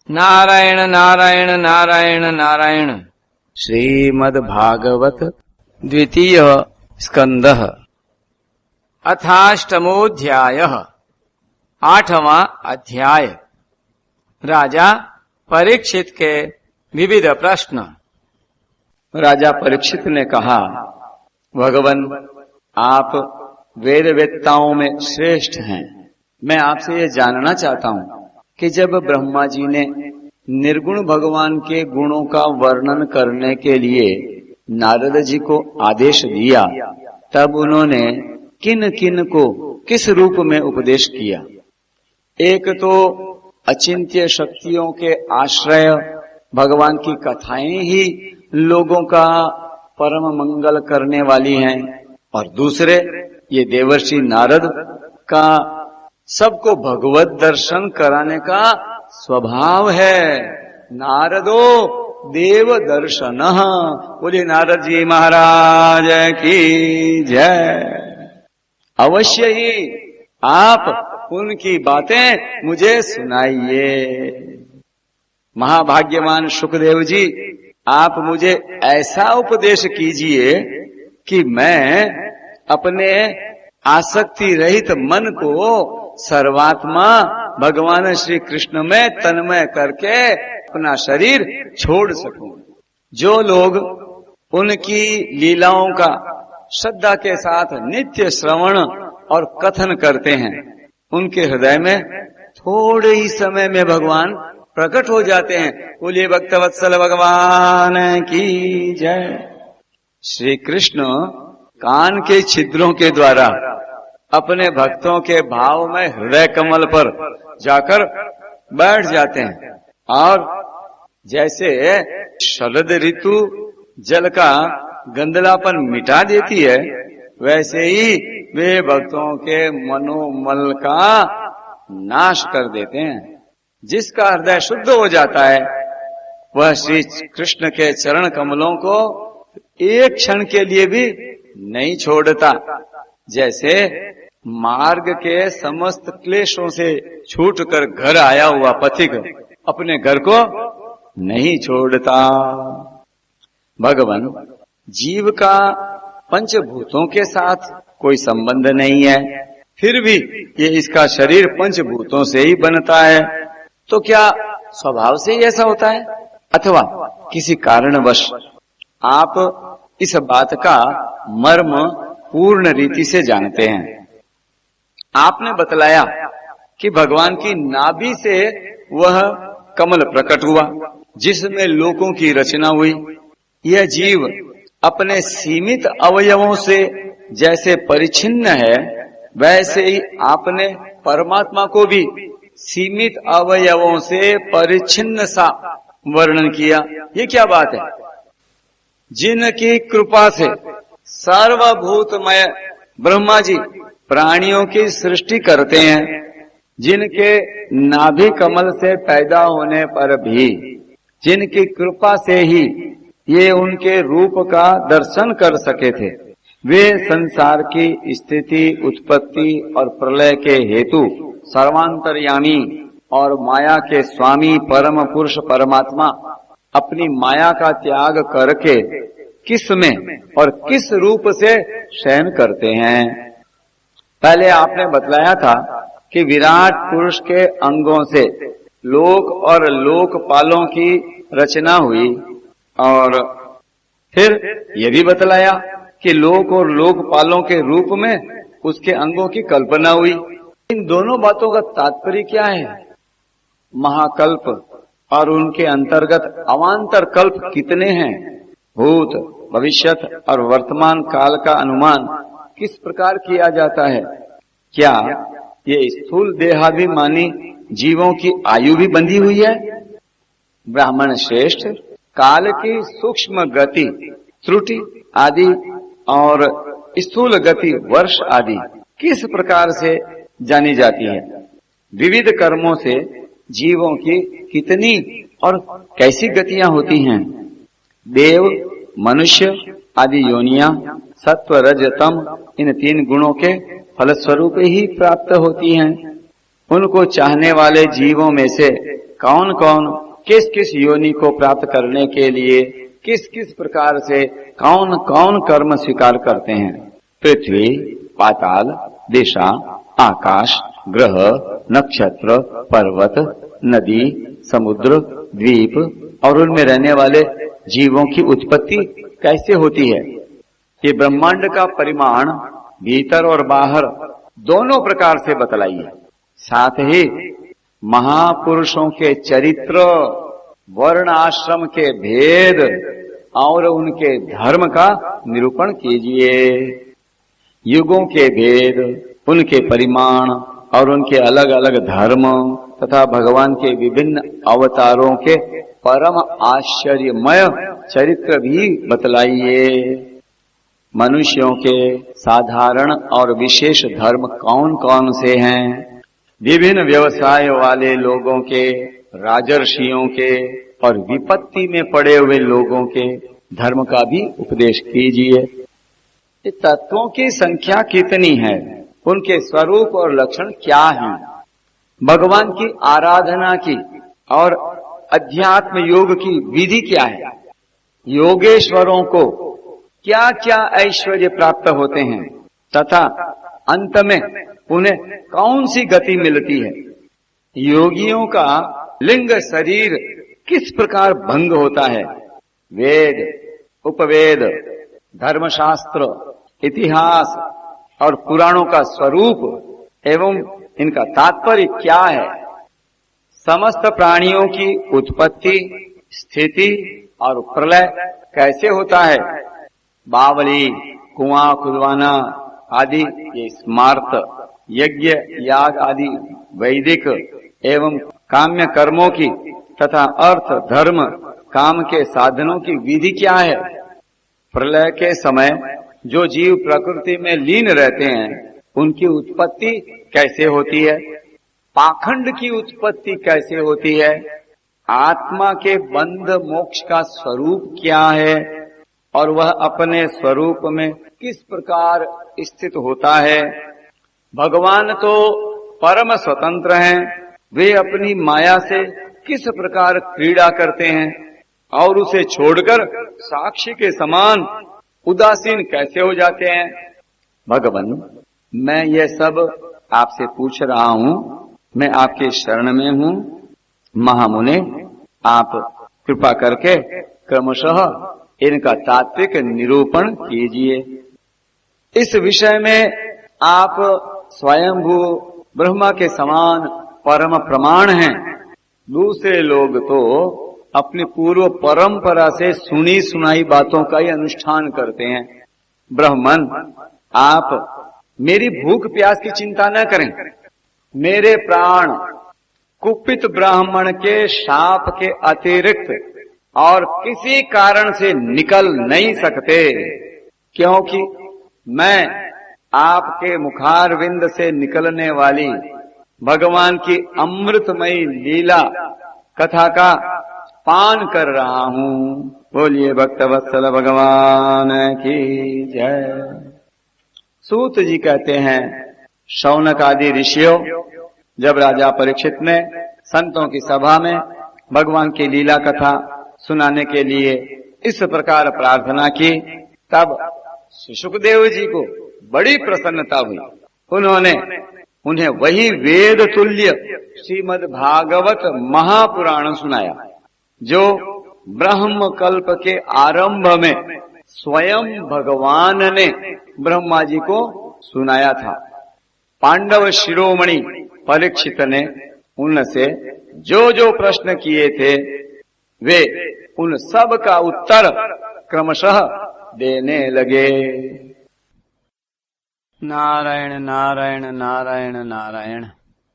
नारायण नारायण नारायण नारायण। श्रीमद्भागवत द्वितीय स्कंद अथाष्टमोऽध्याय। 8वां अध्याय। राजा परीक्षित के विविध प्रश्न। राजा परीक्षित ने कहा, भगवान आप वेदवेत्ताओं में श्रेष्ठ हैं। मैं आपसे ये जानना चाहता हूँ कि जब ब्रह्मा जी ने निर्गुण भगवान के गुणों का वर्णन करने के लिए नारद जी को आदेश दिया, तब उन्होंने किन किन को किस रूप में उपदेश किया। एक तो अचिंत्य शक्तियों के आश्रय भगवान की कथाएं ही लोगों का परम मंगल करने वाली हैं, और दूसरे ये देवर्षि नारद का सबको भगवत दर्शन कराने का स्वभाव है। नारदो देव दर्शन। बोले नारद जी महाराज की जय। अवश्य ही आप उनकी बातें मुझे सुनाइए। महाभाग्यवान सुखदेव जी, आप मुझे ऐसा उपदेश कीजिए कि मैं अपने आसक्ति रहित मन को सर्वात्मा भगवान श्री कृष्ण में तन्मय करके अपना शरीर छोड़ सकूं। जो लोग उनकी लीलाओं का श्रद्धा के साथ नित्य श्रवण और कथन करते हैं, उनके हृदय में थोड़े ही समय में भगवान प्रकट हो जाते हैं। बोलिए भक्तवत्सल भगवान की जय। श्री कृष्ण कान के छिद्रों के द्वारा अपने भक्तों के भाव में हृदय कमल पर जाकर बैठ जाते हैं, और जैसे शरद ऋतु जल का गंदलापन मिटा देती है, वैसे ही वे भक्तों के मनोमल का नाश कर देते हैं। जिसका हृदय शुद्ध हो जाता है, वह श्री कृष्ण के चरण कमलों को एक क्षण के लिए भी नहीं छोड़ता। जैसे मार्ग के समस्त क्लेशों से छूटकर घर आया हुआ पथिक अपने घर को नहीं छोड़ता। भगवान जीव का पंचभूतों के साथ कोई संबंध नहीं है, फिर भी ये इसका शरीर पंचभूतों से ही बनता है। तो क्या स्वभाव से ही ऐसा होता है, अथवा किसी कारणवश? आप इस बात का मर्म पूर्ण रीति से जानते हैं। आपने बतलाया कि भगवान की नाभि से वह कमल प्रकट हुआ जिसमें लोकों की रचना हुई। यह जीव अपने सीमित अवयवों से जैसे परिच्छिन्न है, वैसे ही आपने परमात्मा को भी सीमित अवयवों से परिच्छिन्न सा वर्णन किया। ये क्या बात है? जिनकी कृपा से सर्वभूतमय ब्रह्मा जी प्राणियों की सृष्टि करते हैं, जिनके नाभि कमल से पैदा होने पर भी जिनकी कृपा से ही ये उनके रूप का दर्शन कर सके थे, वे संसार की स्थिति, उत्पत्ति और प्रलय के हेतु सर्वांतर्यामी और माया के स्वामी परम पुरुष परमात्मा अपनी माया का त्याग करके किस में और किस रूप से शयन करते हैं। पहले आपने बतलाया था कि विराट पुरुष के अंगों से लोक और लोकपालों की रचना हुई, और फिर यह भी बतलाया कि लोक और लोकपालों के रूप में उसके अंगों की कल्पना हुई। इन दोनों बातों का तात्पर्य क्या है? महाकल्प और उनके अंतर्गत अवान्तर कल्प कितने हैं? भूत, भविष्यत और वर्तमान काल का अनुमान किस प्रकार किया जाता है? क्या ये स्थूल देहाभिमानी जीवों की आयु भी बंधी हुई है? ब्राह्मण श्रेष्ठ, काल की सूक्ष्म गति, त्रुटि आदि और स्थूल गति, वर्ष आदि किस प्रकार से जानी जाती है? विविध कर्मों से जीवों की कितनी और कैसी गतियां होती हैं? देव, मनुष्य आदि योनियां सत्व, रज, तम इन 3 गुणों के फलस्वरूप ही प्राप्त होती हैं। उनको चाहने वाले जीवों में से कौन कौन किस किस योनि को प्राप्त करने के लिए किस किस प्रकार से कौन कौन कर्म स्वीकार करते हैं। पृथ्वी, पाताल, दिशा, आकाश, ग्रह, नक्षत्र, पर्वत, नदी, समुद्र, द्वीप और उनमें रहने वाले जीवों की उत्पत्ति कैसे होती है। ये ब्रह्मांड का परिमाण भीतर और बाहर दोनों प्रकार से बतलाइए। साथ ही महापुरुषों के चरित्र, वर्ण आश्रम के भेद और उनके धर्म का निरूपण कीजिए। युगों के भेद, उनके परिमाण और उनके अलग अलग धर्म तथा भगवान के विभिन्न अवतारों के परम आश्चर्यमय चरित्र भी बतलाइए। मनुष्यों के साधारण और विशेष धर्म कौन कौन से हैं। विभिन्न व्यवसाय वाले लोगों के, राजर्षियों के और विपत्ति में पड़े हुए लोगों के धर्म का भी उपदेश कीजिए। ये तत्वों की संख्या कितनी है, उनके स्वरूप और लक्षण क्या हैं, भगवान की आराधना की और अध्यात्म योग की विधि क्या है, योगेश्वरों को क्या क्या ऐश्वर्य प्राप्त होते हैं तथा अंत में उन्हें कौन सी गति मिलती है। योगियों का लिंग शरीर किस प्रकार भंग होता है। वेद, उपवेद, धर्मशास्त्र, इतिहास और पुराणों का स्वरूप एवं इनका तात्पर्य क्या है। समस्त प्राणियों की उत्पत्ति, स्थिति और प्रलय कैसे होता है। बावली, कुआं खुदवाना आदि ये स्मार्त, यज्ञ, याग आदि वैदिक एवं काम्य कर्मों की तथा अर्थ, धर्म, काम के साधनों की विधि क्या है। प्रलय के समय जो जीव प्रकृति में लीन रहते हैं उनकी उत्पत्ति कैसे होती है। पाखंड की उत्पत्ति कैसे होती है। आत्मा के बंध मोक्ष का स्वरूप क्या है और वह अपने स्वरूप में किस प्रकार स्थित होता है। भगवान तो परम स्वतंत्र हैं, वे अपनी माया से किस प्रकार क्रीड़ा करते हैं और उसे छोड़कर साक्षी के समान उदासीन कैसे हो जाते हैं। भगवान, मैं ये सब आपसे पूछ रहा हूँ, मैं आपके शरण में हूँ। महामुने, आप कृपा करके क्रमशः इनका तात्विक निरूपण कीजिए। इस विषय में आप स्वयंभू ब्रह्मा के समान परम प्रमाण हैं। दूसरे लोग तो अपनी पूर्व परंपरा से सुनी सुनाई बातों का ही अनुष्ठान करते हैं। ब्राह्मण, आप मेरी भूख प्यास की चिंता न करें। मेरे प्राण कुपित ब्राह्मण के शाप के अतिरिक्त और किसी कारण से निकल नहीं सकते, क्योंकि मैं आपके मुखारविंद से निकलने वाली भगवान की अमृतमयी लीला कथा का पान कर रहा हूँ। बोलिए भक्तवत्सल भगवान की जय। सूत जी कहते हैं, शौनक आदि ऋषियों, जब राजा परीक्षित ने संतों की सभा में भगवान की लीला कथा सुनाने के लिए इस प्रकार प्रार्थना की, तब सुखदेव जी को बड़ी प्रसन्नता हुई। उन्होंने उन्हें वही वेद तुल्य श्रीमद् भागवत महापुराण सुनाया, जो ब्रह्म कल्प के आरंभ में स्वयं भगवान ने ब्रह्मा जी को सुनाया था। पांडव शिरोमणि परीक्षित ने उनसे जो जो प्रश्न किए थे, वे उन सब का उत्तर क्रमशः देने लगे। नारायण नारायण नारायण नारायण।